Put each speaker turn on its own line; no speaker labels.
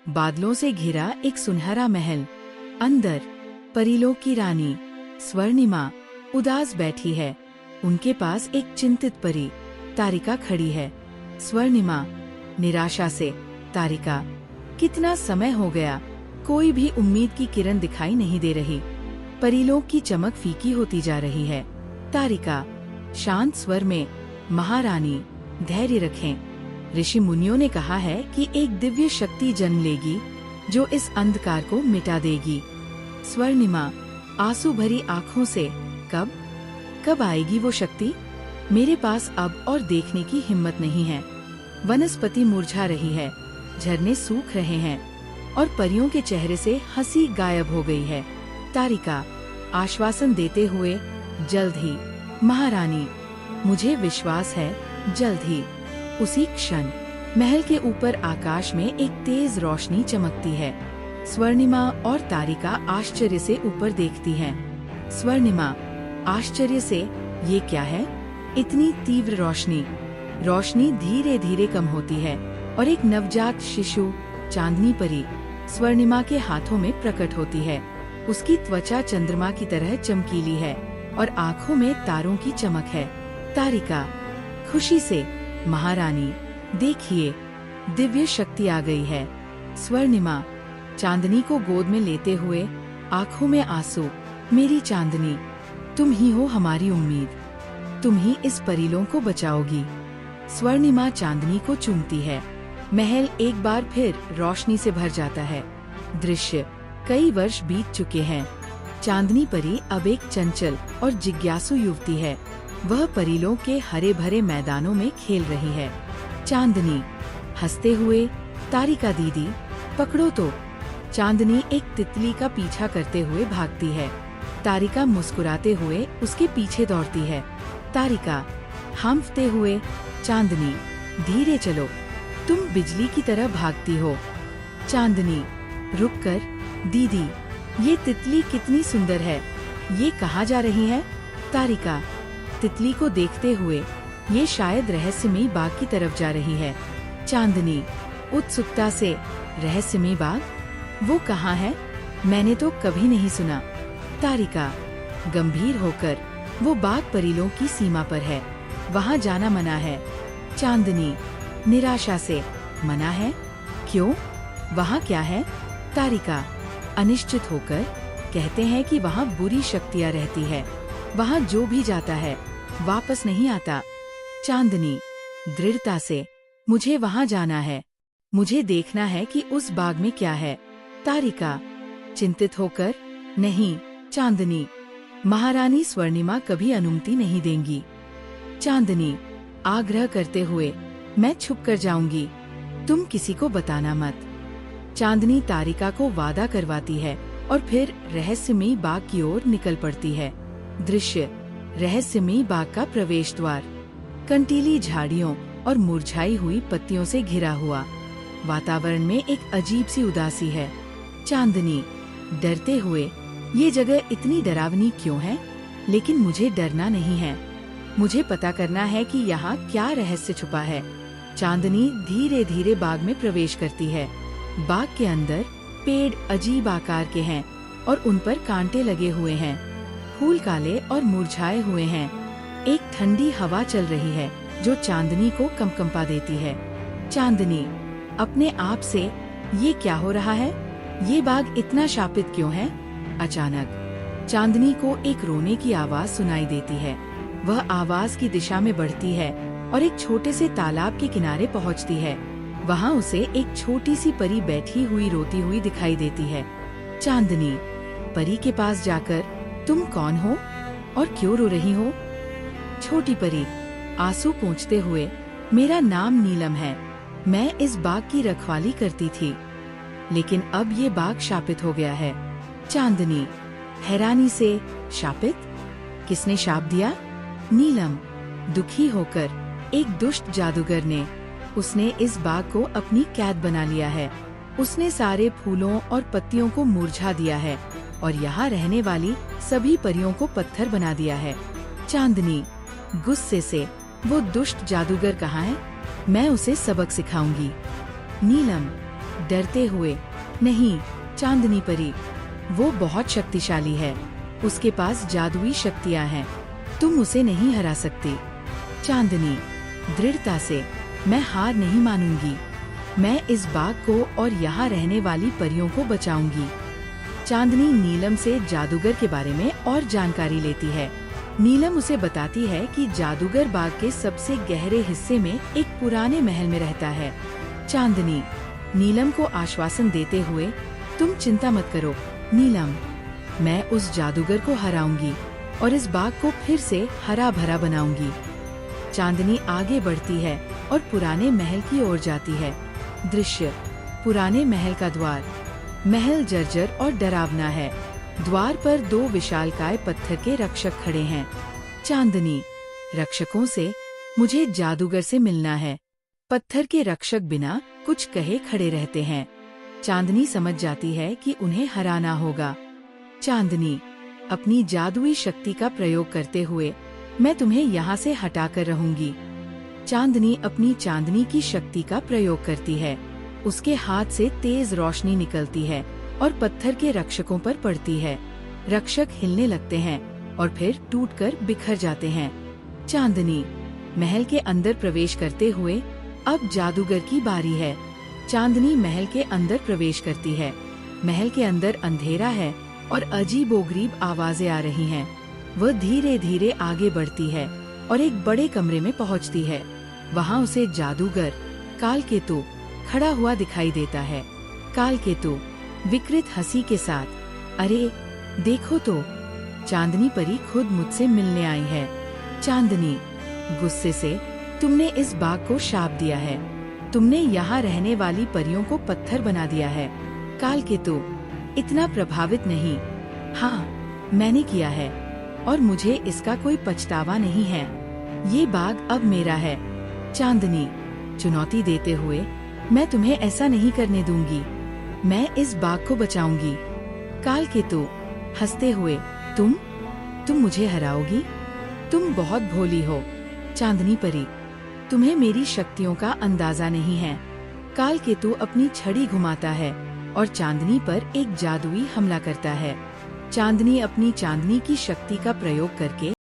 बादलों से घिरा एक सुनहरा महल। अंदर परीलोक की रानी स्वर्णिमा उदास बैठी है। उनके पास एक चिंतित परी तारिका खड़ी है। स्वर्णिमा निराशा से, तारिका, कितना समय हो गया, कोई भी उम्मीद की किरण दिखाई नहीं दे रही। परीलोक की चमक फीकी होती जा रही है। तारिका शांत स्वर में, महारानी, धैर्य रखें। ऋषि मुनियों ने कहा है कि एक दिव्य शक्ति जन्म लेगी जो इस अंधकार को मिटा देगी। स्वर्णिमा आंसू भरी आँखों से, कब आएगी वो शक्ति? मेरे पास अब और देखने की हिम्मत नहीं है। वनस्पति मुरझा रही है, झरने सूख रहे हैं और परियों के चेहरे से हंसी गायब हो गई है। तारिका आश्वासन देते हुए, जल्द ही महारानी, मुझे विश्वास है, जल्द ही। उसी क्षण महल के ऊपर आकाश में एक तेज रोशनी चमकती है। स्वर्णिमा और तारिका आश्चर्य से ऊपर देखती हैं। स्वर्णिमा आश्चर्य से, ये क्या है? इतनी तीव्र रोशनी। रोशनी धीरे धीरे कम होती है और एक नवजात शिशु चांदनी परी स्वर्णिमा के हाथों में प्रकट होती है। उसकी त्वचा चंद्रमा की तरह चमकीली है और आँखों में तारों की चमक है। तारिका खुशी से, महारानी, देखिए, दिव्य शक्ति आ गई है। स्वर्णिमा चांदनी को गोद में लेते हुए, आँखों में आंसू, मेरी चांदनी, तुम ही हो हमारी उम्मीद, तुम ही इस परीलोक को बचाओगी। स्वर्णिमा चांदनी को चूमती है। महल एक बार फिर रोशनी से भर जाता है। दृश्य कई वर्ष बीत चुके हैं। चांदनी परी अब एक चंचल और जिज्ञासु युवती है। वह परीलोक के हरे भरे मैदानों में खेल रही है। चांदनी हंसते हुए, तारिका दीदी, पकड़ो तो। चांदनी एक तितली का पीछा करते हुए भागती है। तारिका मुस्कुराते हुए उसके पीछे दौड़ती है। तारिका हांफते हुए, चांदनी, धीरे चलो, तुम बिजली की तरह भागती हो। चांदनी रुककर, दीदी, ये तितली कितनी सुंदर है, ये कहाँ जा रही है? तारिका तितली को देखते हुए, ये शायद रहस्यमयी बाग की तरफ जा रही है। चांदनी उत्सुकता से, रहस्यमयी बाग? वो कहाँ है? मैंने तो कभी नहीं सुना। तारिका गंभीर होकर, वो बाग परीलोक की सीमा पर है, वहाँ जाना मना है। चांदनी निराशा से, मना है? क्यों? वहाँ क्या है? तारिका अनिश्चित होकर, कहते हैं कि वहाँ बुरी शक्तियाँ रहती है, वहाँ जो भी जाता है वापस नहीं आता। चांदनी दृढ़ता से, मुझे वहाँ जाना है, मुझे देखना है कि उस बाग में क्या है। तारिका चिंतित होकर, नहीं चांदनी, महारानी स्वर्णिमा कभी अनुमति नहीं देंगी। चांदनी आग्रह करते हुए, मैं छुप कर जाऊंगी, तुम किसी को बताना मत। चांदनी तारिका को वादा करवाती है और फिर रहस्यमयी बाग की ओर निकल पड़ती है। दृश्य रहस्यमयी बाग का प्रवेश द्वार, कंटीली झाड़ियों और मुरझाई हुई पत्तियों से घिरा हुआ। वातावरण में एक अजीब सी उदासी है। चांदनी डरते हुए, ये जगह इतनी डरावनी क्यों है? लेकिन मुझे डरना नहीं है, मुझे पता करना है कि यहाँ क्या रहस्य छुपा है। चांदनी धीरे धीरे बाग में प्रवेश करती है। बाग के अंदर पेड़ अजीब आकार के हैं और उन पर कांटे लगे हुए हैं। फूल काले और मुरझाए हुए हैं। एक ठंडी हवा चल रही है जो चांदनी को कंपा देती है। चांदनी अपने आप से, ये क्या हो रहा है? ये बाग इतना शापित क्यों है? अचानक चांदनी को एक रोने की आवाज सुनाई देती है। वह आवाज की दिशा में बढ़ती है और एक छोटे से तालाब के किनारे पहुंचती है। वहां उसे एक छोटी सी परी बैठी हुई रोती हुई दिखाई देती है। चांदनी परी के पास जाकर, तुम कौन हो और क्यों रो रही हो? छोटी परी आंसू पोंछते हुए, मेरा नाम नीलम है, मैं इस बाग की रखवाली करती थी, लेकिन अब ये बाग शापित हो गया है। चांदनी हैरानी से, शापित? किसने शाप दिया? नीलम दुखी होकर, एक दुष्ट जादूगर ने, उसने इस बाग को अपनी कैद बना लिया है। उसने सारे फूलों और पत्तियों को मुरझा दिया है और यहाँ रहने वाली सभी परियों को पत्थर बना दिया है। चांदनी गुस्से से, वो दुष्ट जादूगर कहाँ है? मैं उसे सबक सिखाऊंगी। नीलम डरते हुए, नहीं चांदनी परी, वो बहुत शक्तिशाली है, उसके पास जादुई शक्तियाँ हैं, तुम उसे नहीं हरा सकती। चांदनी दृढ़ता से, मैं हार नहीं मानूंगी, मैं इस बाग को और यहाँ रहने वाली परियों को बचाऊंगी। चांदनी नीलम से जादूगर के बारे में और जानकारी लेती है। नीलम उसे बताती है कि जादूगर बाग के सबसे गहरे हिस्से में एक पुराने महल में रहता है। चांदनी नीलम को आश्वासन देते हुए, तुम चिंता मत करो नीलम, मैं उस जादूगर को हराऊंगी और इस बाग को फिर से हरा भरा बनाऊंगी। चांदनी आगे बढ़ती है और पुराने महल की ओर जाती है। दृश्य पुराने महल का द्वार। महल जर्जर और डरावना है। द्वार पर 2 विशालकाय पत्थर के रक्षक खड़े हैं। चांदनी रक्षकों से, मुझे जादूगर से मिलना है। पत्थर के रक्षक बिना कुछ कहे खड़े रहते हैं। चांदनी समझ जाती है कि उन्हें हराना होगा। चांदनी अपनी जादुई शक्ति का प्रयोग करते हुए, मैं तुम्हें यहाँ से हटाकर रहूंगी। चांदनी अपनी चांदनी की शक्ति का प्रयोग करती है। उसके हाथ से तेज रोशनी निकलती है और पत्थर के रक्षकों पर पड़ती है। रक्षक हिलने लगते हैं और फिर टूटकर बिखर जाते हैं। चांदनी महल के अंदर प्रवेश करते हुए, अब जादूगर की बारी है। चांदनी महल के अंदर प्रवेश करती है। महल के अंदर अंधेरा है और अजीबोगरीब आवाजें आ रही हैं। वह धीरे धीरे आगे बढ़ती है और एक बड़े कमरे में पहुंचती है। वहां उसे जादूगर कालकेतु खड़ा हुआ दिखाई देता है। कालकेतु विकृत हंसी के साथ, अरे देखो तो, चांदनी परी खुद मुझसे मिलने आई है। चांदनी गुस्से से, तुमने इस बाग को शाप दिया है, तुमने यहाँ रहने वाली परियों को पत्थर बना दिया है। कालकेतु इतना प्रभावित नहीं, हाँ मैंने किया है और मुझे इसका कोई पछतावा नहीं है। ये बाग अब मेरा है। चांदनी चुनौती देते हुए, मैं तुम्हें ऐसा नहीं करने दूंगी, मैं इस बाग को बचाऊंगी। कालकेतु हंसते हुए, तुम मुझे हराओगी? तुम बहुत भोली हो चांदनी परी, तुम्हें मेरी शक्तियों का अंदाजा नहीं है। कालकेतु अपनी छड़ी घुमाता है और चांदनी पर एक जादुई हमला करता है। चांदनी अपनी चांदनी की शक्ति का प्रयोग करके